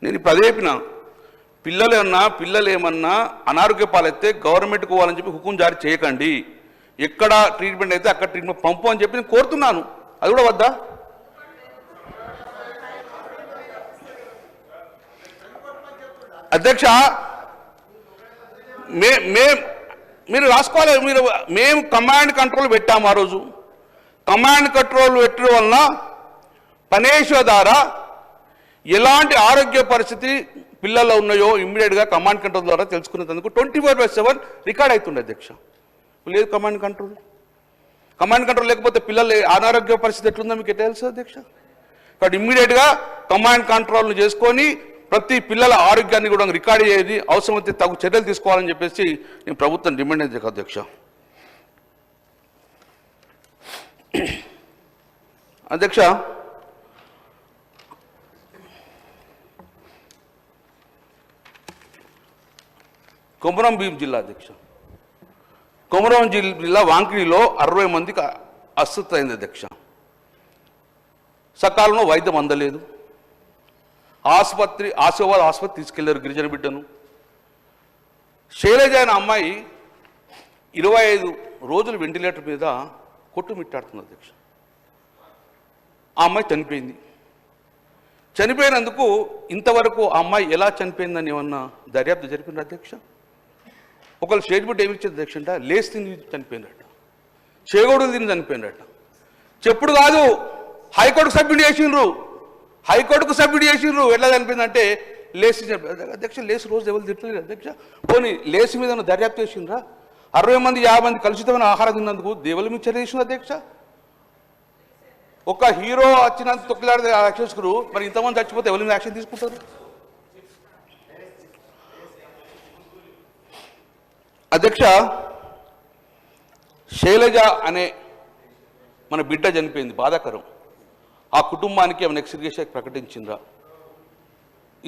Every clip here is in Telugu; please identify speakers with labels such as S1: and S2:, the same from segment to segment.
S1: నేను ఇప్పుడు అదే చెప్పిన, పిల్లలు ఏమన్నా అనారోగ్య పాలైతే గవర్నమెంట్కి పోవాలని చెప్పి హుకుం జారీ చేయకండి, ఎక్కడ ట్రీట్మెంట్ అయితే అక్కడ ట్రీట్మెంట్ పంపు అని చెప్పి నేను కోరుతున్నాను. అది కూడా వద్దా? అధ్యక్ష, మీరు రాసుకోవాలి. మేము కమాండ్ కంట్రోల్ పెట్టాము. ఆ రోజు కమాండ్ కంట్రోల్ పెట్టడం వలన పనేశ్వ ద్వారా ఎలాంటి ఆరోగ్య పరిస్థితి పిల్లల్లో ఉన్నాయో ఇమ్మీడియట్గా కమాండ్ కంట్రోల్ ద్వారా తెలుసుకునేందుకు 24/7 రికార్డ్ అవుతుండే అధ్యక్ష. లేదు కమాండ్ కంట్రోల్ లేకపోతే పిల్లలు అనారోగ్య పరిస్థితి ఎట్లుందో మీకు ఎట్లా తెలుసు అధ్యక్ష? కాబట్టి ఇమ్మీడియట్గా కమాండ్ కంట్రోల్ను చేసుకొని ప్రతి పిల్లల ఆరోగ్యాన్ని కూడా రికార్డ్ చేయాలి, అవసరమైతే తగు చర్యలు తీసుకోవాలని చెప్పేసి నేను ప్రభుత్వం డిమాండ్ చేశాను అధ్యక్ష. అధ్యక్ష, కొమరం భీం జిల్లా అధ్యక్ష, కొమరం జిల్లా వాంకిడిలో 60 మందికి అస్వస్థ అయింది అధ్యక్ష. సకాలంలో వైద్యం అందలేదు. ఆసిఫాబాద్ ఆసుపత్రి తీసుకెళ్లారు గిరిజన బిడ్డను. శైలజ అనే అమ్మాయి 25 రోజులు వెంటిలేటర్ మీద కొట్టుమిట్టాడుతుంది అధ్యక్ష. ఆ అమ్మాయి చనిపోయింది. చనిపోయినందుకు ఇంతవరకు ఆ అమ్మాయి ఎలా చనిపోయిందని ఏమన్నా దర్యాప్తు జరిపింది అధ్యక్ష? ఒకళ్ళు స్టేట్మెంట్ ఏమి ఇచ్చారు అధ్యక్ష అంటే లేచి తిని చనిపోయిందట, చేగోడులు తిని చనిపోయిందట. చెప్పుడు కాదు, హైకోర్టుకు సబ్మిట్ చేసిండ్రు. ఎట్లా చనిపోయిందంటే లేచి అధ్యక్ష. లేచి రోజు ఎవరు తిట్టలేదు అధ్యక్ష. పోనీ లేచి మీద దర్యాప్తు చేసిండ్రా? 60 మంది 50 మంది కలుషితమైన ఆహారం తిన్నందుకు దేవుల మీద చర్య చేసింది అధ్యక్ష. ఒక హీరో వచ్చినంత తొక్కిలాడితే యాక్షన్స్కురు, మరి ఇంతమంది చచ్చిపోతే ఎవరి మీద యాక్షన్ తీసుకుంటారు అధ్యక్ష? శైలజ అనే మన బిడ్డ చనిపోయింది, బాధాకరం. ఆ కుటుంబానికి ఏమైనా ఎక్స్గ్రేషన్ ప్రకటించిండ్రా?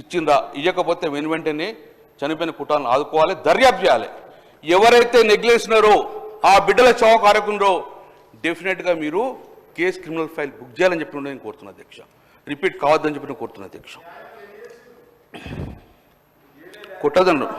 S1: ఇచ్చిండ్రా? ఇవ్వకపోతే వెంటనే చనిపోయిన కుటుంబాలను ఆదుకోవాలి, దర్యాప్తు చేయాలి. ఎవరైతే నెగ్లెన్స్ ఉన్నారో ఆ బిడ్డల చావు కారకున్నారో డెఫినెట్గా మీరు కేసు క్రిమినల్ ఫైల్ బుక్ చేయాలని చెప్పి నేను కోరుతున్నా అధ్యక్ష. రిపీట్ కావద్దని చెప్పి నేను కోరుతున్నా అధ్యక్ష. కొట్టదండు